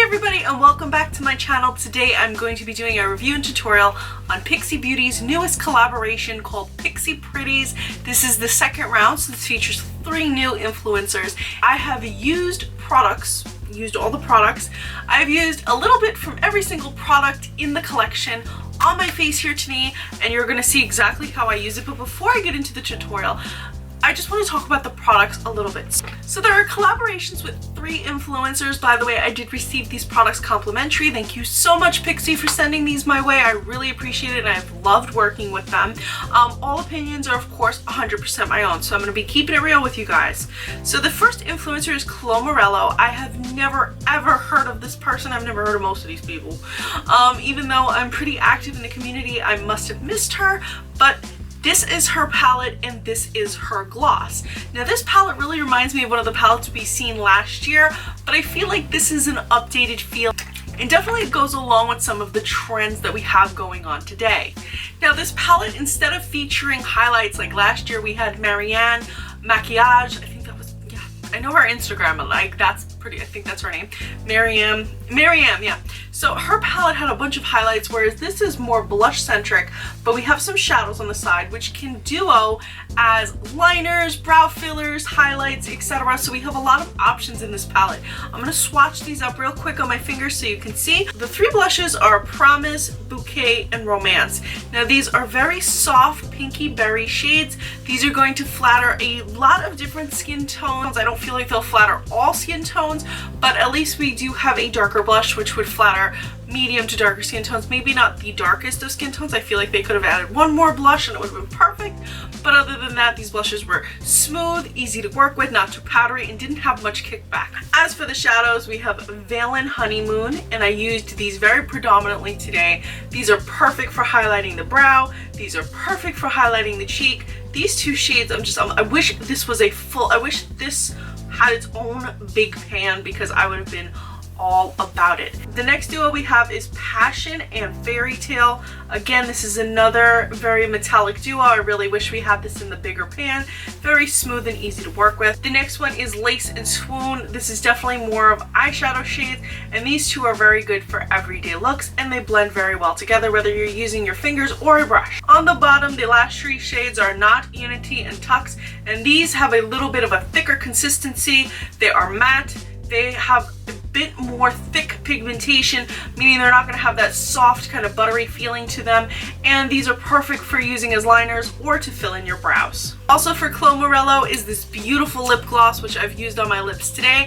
everybody, and welcome back to my channel. Today I'm going to be doing a review and tutorial on Pixi Beauty's newest collaboration called Pixi Pretties. This is the second round, so this features 3 new influencers. I have used all the products. I've used a little bit from every single product in the collection on my face here today, and you're going to see exactly how I use it. But before I get into the tutorial, I just want to talk about the products a little bit. So there are collaborations with 3 influencers. By the way, I did receive these products complimentary. Thank you so much, Pixi, for sending these my way. I really appreciate it, and I've loved working with them. All opinions are, of course, 100% my own, so I'm going to be keeping it real with you guys. So the first influencer is Chloe Morello. I have never, ever heard of this person. I've never heard of most of these people. Even though I'm pretty active in the community, I must have missed her, but this is her palette and this is her gloss. Now this palette really reminds me of one of the palettes we seen last year, but I feel like this is an updated feel and definitely it goes along with some of the trends that we have going on today. Now this palette, instead of featuring highlights like last year we had Marianne Maquillage, I think that was, yeah, I know her Instagram, like that's pretty, I think that's her name, Mariam, yeah. So her palette had a bunch of highlights, whereas this is more blush centric, but we have some shadows on the side which can duo as liners, brow fillers, highlights, etc. So we have a lot of options in this palette. I'm going to swatch these up real quick on my fingers so you can see. The 3 blushes are Promise, Bouquet, and Romance. Now these are very soft pinky berry shades. These are going to flatter a lot of different skin tones. I don't feel like they'll flatter all skin tones, but at least we do have a darker blush which would flatter medium to darker skin tones. Maybe not the darkest of skin tones. I feel like they could have added one more blush and it would have been perfect. But other than that, these blushes were smooth, easy to work with, not too powdery, and didn't have much kickback. As for the shadows, we have Valen Honeymoon, and I used these very predominantly today. These are perfect for highlighting the brow. These are perfect for highlighting the cheek. These 2 shades, I wish this was I wish this had its own big pan because I would have been all about it. The next duo we have is Passion and Fairy Tale. Again, this is another very metallic duo. I really wish we had this in the bigger pan. Very smooth and easy to work with. The next one is Lace and Swoon. This is definitely more of eyeshadow shades, and these 2 are very good for everyday looks, and they blend very well together whether you're using your fingers or a brush. On the bottom, the last 3 shades are Not, Unity, and Tux, and these have a little bit of a thicker consistency. They are matte. They have a bit more thick pigmentation, meaning they're not going to have that soft kind of buttery feeling to them, and these are perfect for using as liners or to fill in your brows. Also for Chloe Morello is this beautiful lip gloss which I've used on my lips today,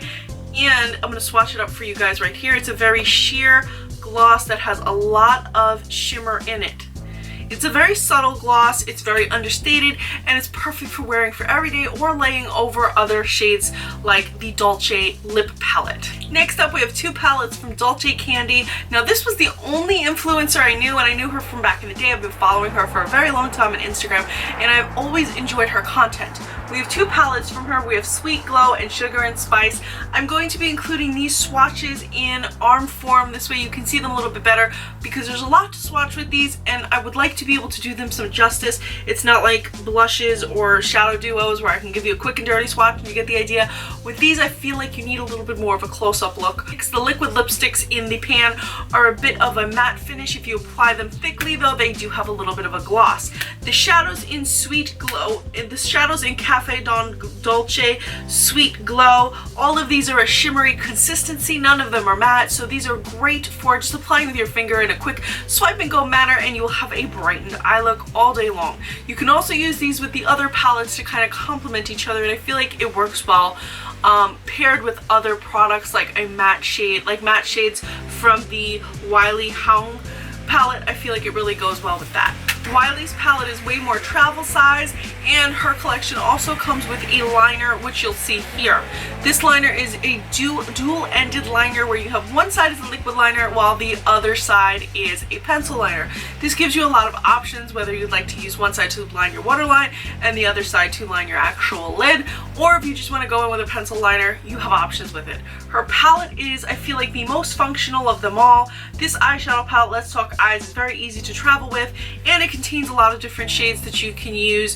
and I'm going to swatch it up for you guys right here. It's a very sheer gloss that has a lot of shimmer in it. It's a very subtle gloss, it's very understated, and it's perfect for wearing for everyday or laying over other shades like the Dolce lip palette. Next up we have 2 palettes from Dolce Candy. Now this was the only influencer I knew, and I knew her from back in the day. I've been following her for a very long time on Instagram, and I've always enjoyed her content. We have 2 palettes from her. We have Sweet Glow and Sugar and Spice. I'm going to be including these swatches in arm form. This way you can see them a little bit better because there's a lot to swatch with these, and I would like to be able to do them some justice. It's not like blushes or shadow duos where I can give you a quick and dirty swatch and you get the idea. With these, I feel like you need a little bit more of a close-up look. The liquid lipsticks in the pan are a bit of a matte finish. If you apply them thickly though, they do have a little bit of a gloss. The shadows in Sweet Glow, the shadows in Cafe Don Dolce Sweet Glow, all of these are a shimmery consistency. None of them are matte, so these are great for just applying with your finger in a quick swipe and go manner, and you will have a brightened eye look all day long. You can also use these with the other palettes to kind of complement each other, and I feel like it works well paired with other products like a matte shade, like matte shades from the Wiley Hound palette. I feel like it really goes well with that. Wiley's palette is way more travel size, and her collection also comes with a liner, which you'll see here. This liner is a dual-ended liner where you have one side is a liquid liner while the other side is a pencil liner. This gives you a lot of options, whether you'd like to use one side to line your waterline and the other side to line your actual lid, or if you just want to go in with a pencil liner, you have options with it. Her palette is, I feel like, the most functional of them all. This eyeshadow palette, Let's Talk Eyes, is very easy to travel with, and it contains a lot of different shades that you can use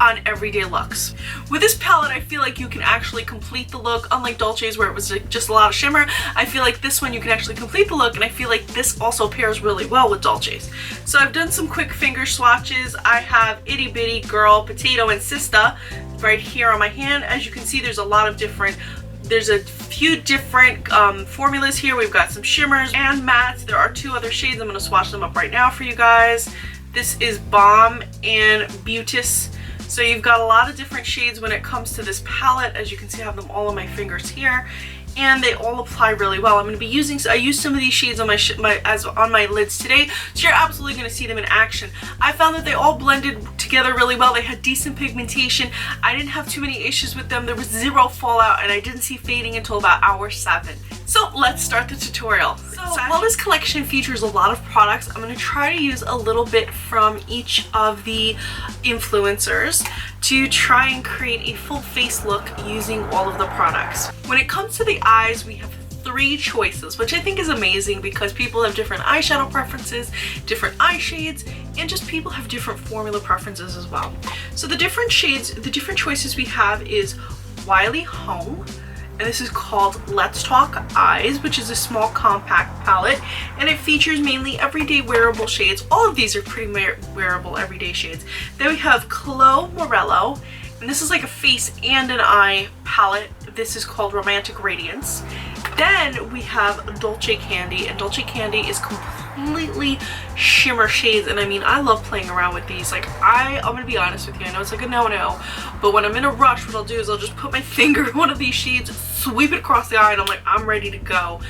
on everyday looks. With this palette, I feel like you can actually complete the look, unlike Dolce's where it was just a lot of shimmer. I feel like this one you can actually complete the look, and I feel like this also pairs really well with Dolce's. So I've done some quick finger swatches. I have Itty Bitty, Girl, Potato, and Sista right here on my hand. As you can see, there's a few different formulas here. We've got some shimmers and mattes. There are two other shades. I'm going to swatch them up right now for you guys. This is Balm and Beautis. So you've got a lot of different shades when it comes to this palette. As you can see, I have them all on my fingers here, and they all apply really well. I'm going to be using, I used some of these shades on my lids today, so you're absolutely going to see them in action. I found that they all blended together really well. They had decent pigmentation. I didn't have too many issues with them. There was zero fallout, and I didn't see fading until about hour 7. So let's start the tutorial. So while this collection features a lot of products, I'm going to try to use a little bit from each of the influencers to try and create a full face look using all of the products. When it comes to the eyes, we have 3 choices, which I think is amazing because people have different eyeshadow preferences, different eye shades, and just people have different formula preferences as well. So the different shades, the different choices we have is Wily Home, and this is called Let's Talk Eyes, which is a small compact palette, and it features mainly everyday wearable shades. All of these are pretty wearable everyday shades. Then we have Chloe Morello, and this is like a face and an eye palette. This is called Romantic Radiance. Then we have Dolce Candy, and Dolce Candy is completely shimmer shades, and I mean, I love playing around with these. Like, I'm gonna be honest with you, I know it's like a no-no, but when I'm in a rush, what I'll do is I'll just put my finger in one of these shades, sweep it across the eye, and I'm like, I'm ready to go,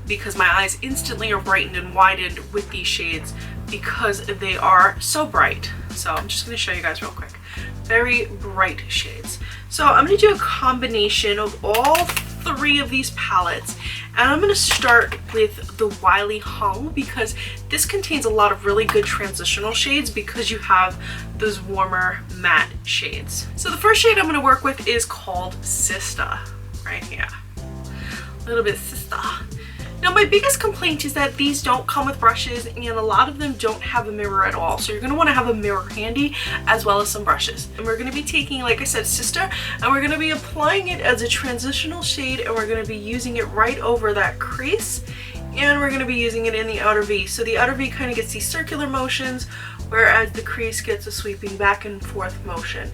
because my eyes instantly are brightened and widened with these shades because they are so bright. So I'm just gonna show you guys real quick. Very bright shades. So I'm gonna do a combination of all 3 of these palettes, and I'm going to start with the Wily Hung because this contains a lot of really good transitional shades because you have those warmer matte shades. So the first shade I'm going to work with is called Sista, right here. A little bit Sista. Now my biggest complaint is that these don't come with brushes, and a lot of them don't have a mirror at all. So you're going to want to have a mirror handy as well as some brushes. And we're going to be taking, like I said, Sister, and we're going to be applying it as a transitional shade, and we're going to be using it right over that crease, and we're going to be using it in the outer V. So the outer V kind of gets these circular motions, whereas the crease gets a sweeping back and forth motion.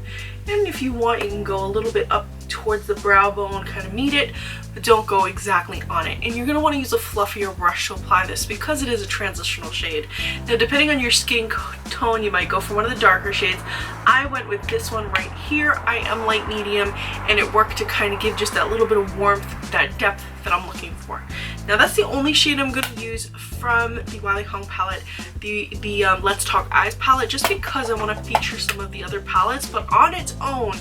And if you want, you can go a little bit up towards the brow bone, kind of meet it, but don't go exactly on it. And you're going to want to use a fluffier brush to apply this because it is a transitional shade. Now depending on your skin tone, you might go for one of the darker shades. I went with this one right here. I am light medium, and it worked to kind of give just that little bit of warmth, that depth that I'm looking for. Now that's the only shade I'm going to use from the Wily Hung palette, the Let's Talk Eyes palette, just because I want to feature some of the other palettes, but on its own,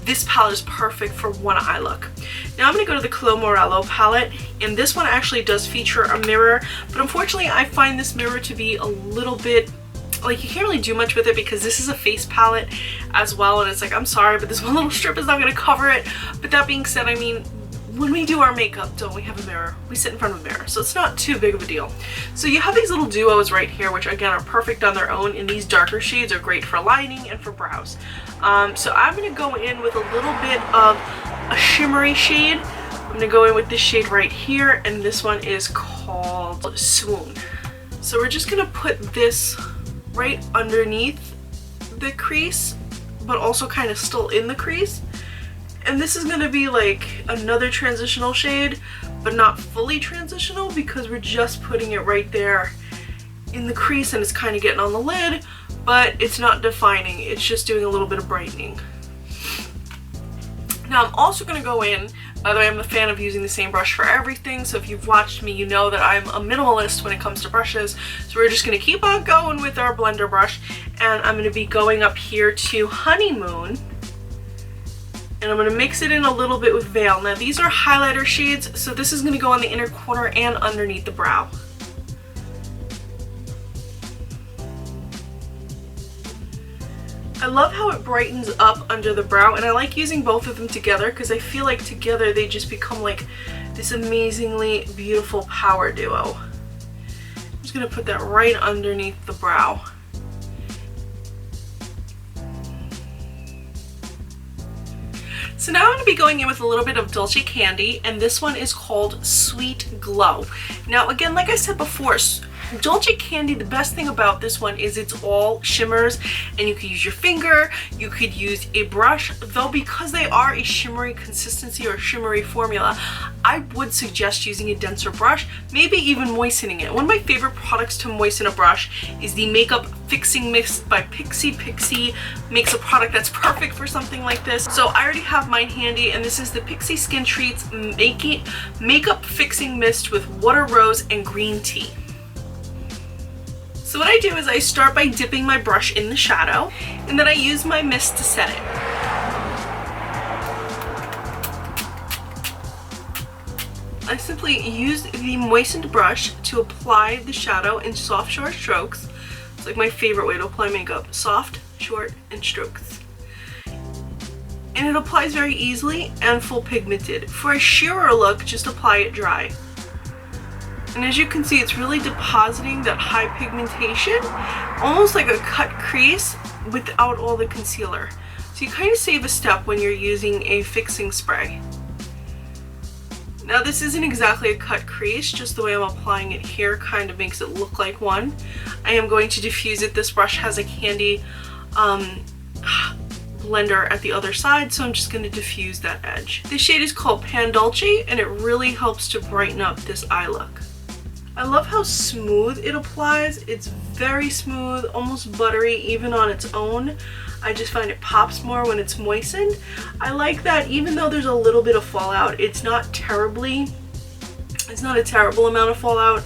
this palette is perfect for one eye look. Now I'm going to go to the Chloe Morello palette, and this one actually does feature a mirror, but unfortunately I find this mirror to be a little bit, like, you can't really do much with it because this is a face palette as well, and it's like, I'm sorry, but this one little strip is not going to cover it. But that being said, I mean, when we do our makeup, don't we have a mirror? We sit in front of a mirror, so it's not too big of a deal. So you have these little duos right here, which again are perfect on their own, and these darker shades are great for lining and for brows. So I'm going to go in with a little bit of a shimmery shade. I'm going to go in with this shade right here, and this one is called Swoon. So we're just going to put this right underneath the crease, but also kind of still in the crease. And this is going to be like another transitional shade, but not fully transitional because we're just putting it right there in the crease, and it's kind of getting on the lid, but it's not defining. It's just doing a little bit of brightening. Now I'm also going to go in, by the way, I'm a fan of using the same brush for everything, so if you've watched me, you know that I'm a minimalist when it comes to brushes. So we're just going to keep on going with our blender brush, and I'm going to be going up here to Honeymoon. And I'm going to mix it in a little bit with Veil. Now these are highlighter shades, so this is going to go on the inner corner and underneath the brow. I love how it brightens up under the brow, and I like using both of them together because I feel like together they just become like this amazingly beautiful power duo. I'm just going to put that right underneath the brow. So now I'm going to be going in with a little bit of Dolce Candy, and this one is called Sweet Glow. Now again, like I said before, Dolce Candy, the best thing about this one is it's all shimmers, and you could use your finger, you could use a brush, though because they are a shimmery consistency or shimmery formula, I would suggest using a denser brush, maybe even moistening it. One of my favorite products to moisten a brush is the Makeup Fixing Mist by Pixi. Pixi makes a product that's perfect for something like this. So I already have mine handy, and this is the Pixi Skin Treats Makeup Fixing Mist with Water Rose and Green Tea. So what I do is I start by dipping my brush in the shadow, and then I use my mist to set it. I simply use the moistened brush to apply the shadow in soft, short strokes. It's like my favorite way to apply makeup. Soft, short, and strokes. And it applies very easily and full pigmented. For a sheerer look, just apply it dry. And as you can see, it's really depositing that high pigmentation, almost like a cut crease without all the concealer. So you kind of save a step when you're using a fixing spray. Now this isn't exactly a cut crease, just the way I'm applying it here kind of makes it look like one. I am going to diffuse it. This brush has a candy blender at the other side, so I'm just going to diffuse that edge. This shade is called Pan Dolce, and it really helps to brighten up this eye look. I love how smooth it applies. It's very smooth, almost buttery even on its own. I just find it pops more when it's moistened. I like that even though there's a little bit of fallout, it's not a terrible amount of fallout.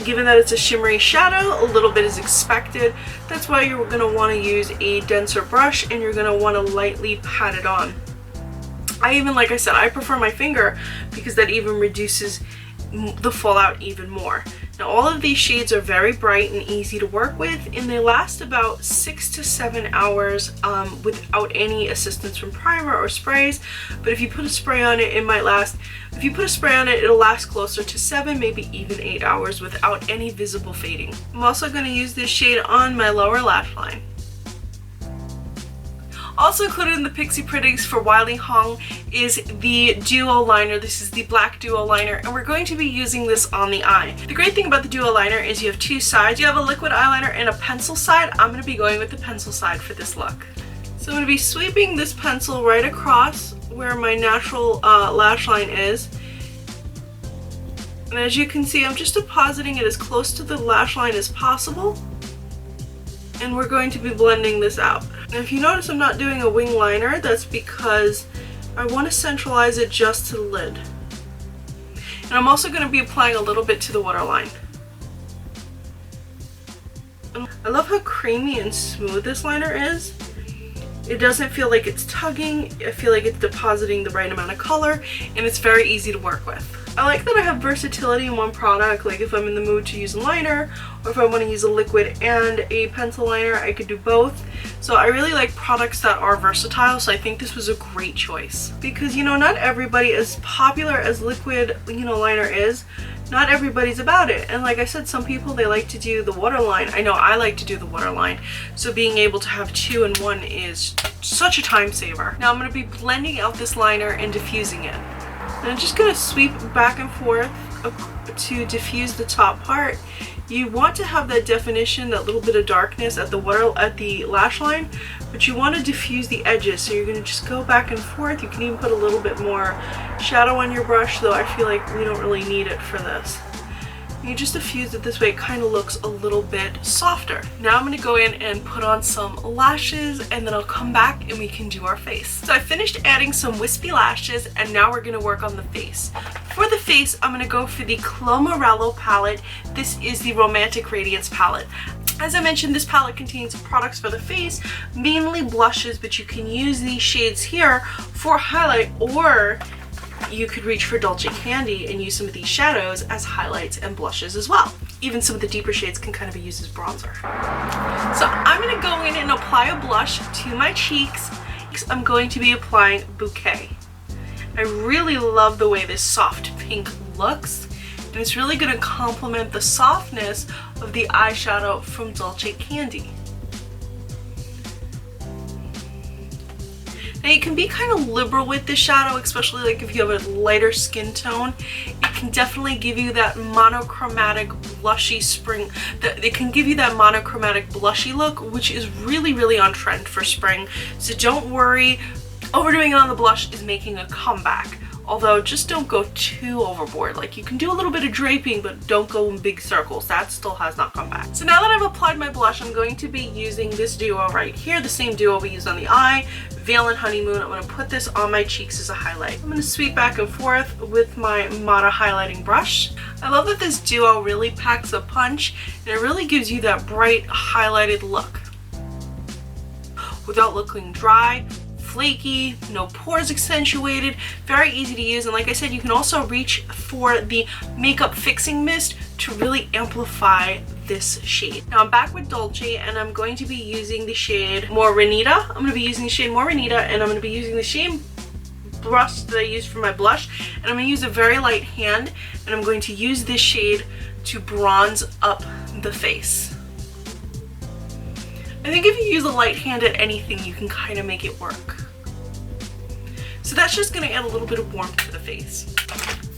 Given that it's a shimmery shadow, a little bit is expected. That's why you're going to want to use a denser brush, and you're going to want to lightly pat it on. Like I said, I prefer my finger because that even reduces the fallout even more. Now all of these shades are very bright and easy to work with, and they last about 6 to 7 hours without any assistance from primer or sprays. But if you put a spray on it, it'll last closer to 7, maybe even 8 hours without any visible fading. I'm also going to use this shade on my lower lash line. Also included in the Pixi Pretties for Wiley Hung is the duo liner. This is the black duo liner, and we're going to be using this on the eye. The great thing about the duo liner is you have two sides. You have a liquid eyeliner and a pencil side. I'm going to be going with the pencil side for this look. So I'm going to be sweeping this pencil right across where my natural lash line is. And as you can see, I'm just depositing it as close to the lash line as possible. And we're going to be blending this out. Now if you notice I'm not doing a wing liner, that's because I want to centralize it just to the lid. And I'm also going to be applying a little bit to the waterline. I love how creamy and smooth this liner is. It doesn't feel like it's tugging. I feel like it's depositing the right amount of color, and it's very easy to work with. I like that I have versatility in one product. Like if I'm in the mood to use a liner, or if I want to use a liquid and a pencil liner, I could do both. So I really like products that are versatile, so I think this was a great choice. Because, you know, not everybody, as popular as liquid, liner is, not everybody's about it. And like I said, some people, they like to do the waterline. I know I like to do the waterline. So being able to have two in one is such a time saver. Now I'm going to be blending out this liner and diffusing it. And I'm just going to sweep back and forth to diffuse the top part. You want to have that definition, that little bit of darkness at the lash line, but you want to diffuse the edges. So you're going to just go back and forth. You can even put a little bit more shadow on your brush, though I feel like we don't really need it for this. You just diffuse it this way, it kind of looks a little bit softer. Now I'm going to go in and put on some lashes, and then I'll come back and we can do our face. So I finished adding some wispy lashes, and now we're going to work on the face. For the face, I'm going to go for the Chloe Morello palette. This is the Romantic Radiance palette. As I mentioned, this palette contains products for the face, mainly blushes, but you can use these shades here for highlight, or you could reach for Dolce Candy and use some of these shadows as highlights and blushes as well. Even some of the deeper shades can kind of be used as bronzer. So I'm going to go in and apply a blush to my cheeks. I'm going to be applying Bouquet. I really love the way this soft pink looks, and it's really going to complement the softness of the eyeshadow from Dolce Candy. Now you can be kind of liberal with the shadow, especially like if you have a lighter skin tone. It can definitely give you that monochromatic blushy spring. It can give you that monochromatic blushy look, which is really, really on trend for spring. So don't worry, overdoing it on the blush is making a comeback. Although just don't go too overboard. Like you can do a little bit of draping, but don't go in big circles. That still has not come back. So now that I've applied my blush, I'm going to be using this duo right here, the same duo we used on the eye, Veil and Honeymoon. I'm going to put this on my cheeks as a highlight. I'm going to sweep back and forth with my Mata highlighting brush. I love that this duo really packs a punch, and it really gives you that bright highlighted look without looking dry, flaky, no pores accentuated, very easy to use. And like I said, you can also reach for the makeup fixing mist to really amplify this shade. Now I'm back with Dolce, and I'm going to be using the shade Morenita. I'm going to be using the shade Morenita, and I'm going to be using the same brush that I used for my blush, and I'm going to use a very light hand, and I'm going to use this shade to bronze up the face. I think if you use a light hand at anything, you can kind of make it work. So that's just going to add a little bit of warmth to the face.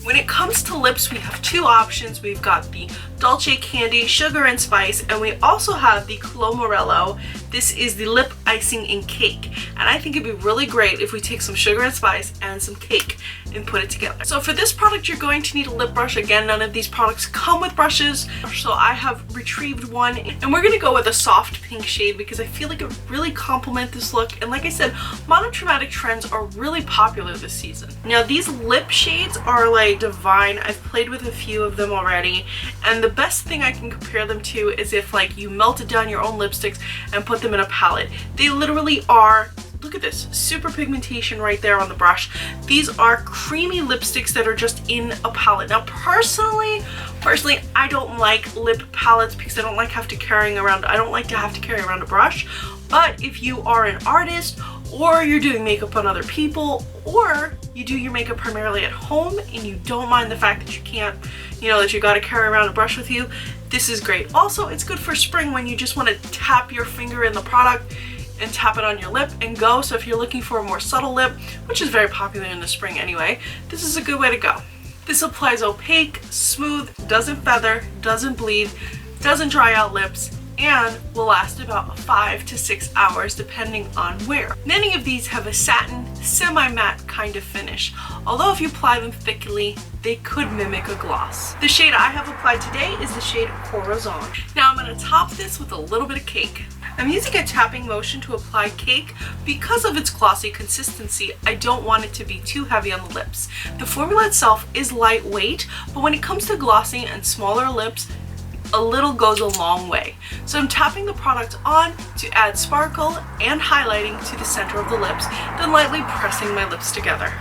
When it comes to lips, we have two options. We've got the Dolce Candy Sugar and Spice, and we also have the Clo Morello. This is the lip icing in cake, and I think it'd be really great if we take some sugar and spice and some cake and put it together. So for this product, you're going to need a lip brush. Again, none of these products come with brushes, so I have retrieved one, and we're going to go with a soft pink shade because I feel like it really complements this look. And like I said, monochromatic trends are really popular this season. Now these lip shades are like divine. I've played with a few of them already, and the best thing I can compare them to is if like you melted down your own lipsticks and put them in a palette. They literally are, look at this, super pigmentation right there on the brush. These are creamy lipsticks that are just in a palette. Now personally, I don't like lip palettes because I don't like to have to carry around a brush. But if you are an artist, or you're doing makeup on other people, or you do your makeup primarily at home and you don't mind the fact that you can't, that you got to carry around a brush with you, this is great. Also, it's good for spring when you just want to tap your finger in the product and tap it on your lip and go. So if you're looking for a more subtle lip, which is very popular in the spring anyway, this is a good way to go. This applies opaque, smooth, doesn't feather, doesn't bleed, doesn't dry out lips, and will last about 5 to 6 hours depending on wear. Many of these have a satin, semi-matte kind of finish, although if you apply them thickly, they could mimic a gloss. The shade I have applied today is the shade Corazon. Now I'm going to top this with a little bit of cake. I'm using a tapping motion to apply cake because of its glossy consistency. I don't want it to be too heavy on the lips. The formula itself is lightweight, but when it comes to glossy and smaller lips, a little goes a long way. So I'm tapping the product on to add sparkle and highlighting to the center of the lips, then lightly pressing my lips together.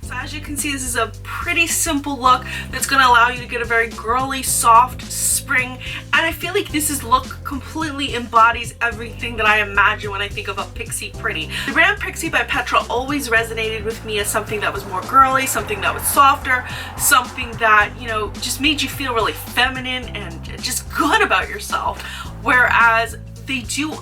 So as you can see, this is a pretty simple look that's going to allow you to get a very girly, soft spring, and I feel like this look completely embodies everything that I imagine when I think of a Pixi Pretty. The brand Pixi by Petra always resonated with me as something that was more girly, something that was softer, something that, just made you feel really feminine and just good about yourself, whereas they do.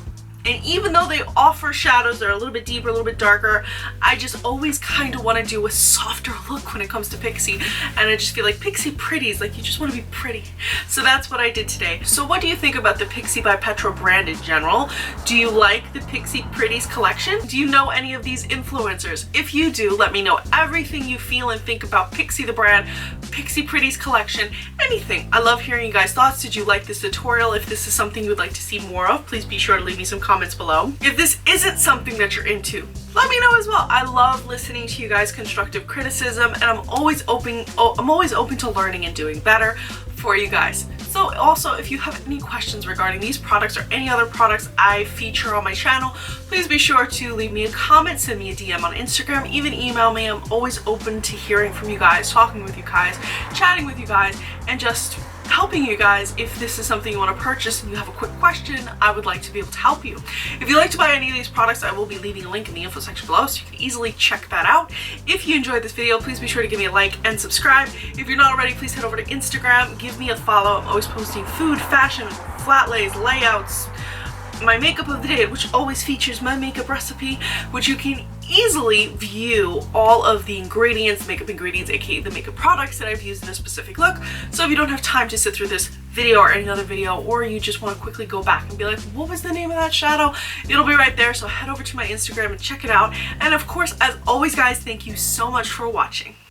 And even though they offer shadows that are a little bit deeper, a little bit darker, I just always kind of want to do a softer look when it comes to Pixi. And I just feel like Pixi Pretties, like you just want to be pretty. So that's what I did today. So what do you think about the Pixi by Petra brand in general? Do you like the Pixi Pretties collection? Do you know any of these influencers? If you do, let me know everything you feel and think about Pixi the brand, Pixi Pretties collection, anything. I love hearing you guys' thoughts. Did you like this tutorial? If this is something you would like to see more of, please be sure to leave me some comments below. If this isn't something that you're into, let me know as well. I love listening to you guys' constructive criticism, and I'm always open to learning and doing better for you guys. So also, if you have any questions regarding these products or any other products I feature on my channel, please be sure to leave me a comment, send me a DM on Instagram, even email me. I'm always open to hearing from you guys, talking with you guys, chatting with you guys, and just helping you guys. If this is something you want to purchase and you have a quick question, I would like to be able to help you. If you'd like to buy any of these products, I will be leaving a link in the info section below so you can easily check that out. If you enjoyed this video, please be sure to give me a like and subscribe. If you're not already, please head over to Instagram, give me a follow. I'm always posting food, fashion, flat lays, layouts, my makeup of the day, which always features my makeup recipe, which you can easily view all of the ingredients, makeup ingredients, aka the makeup products that I've used in a specific look. So if you don't have time to sit through this video or any other video, or you just want to quickly go back and be like, what was the name of that shadow? It'll be right there, so head over to my Instagram and check it out. And of course, as always guys, thank you so much for watching.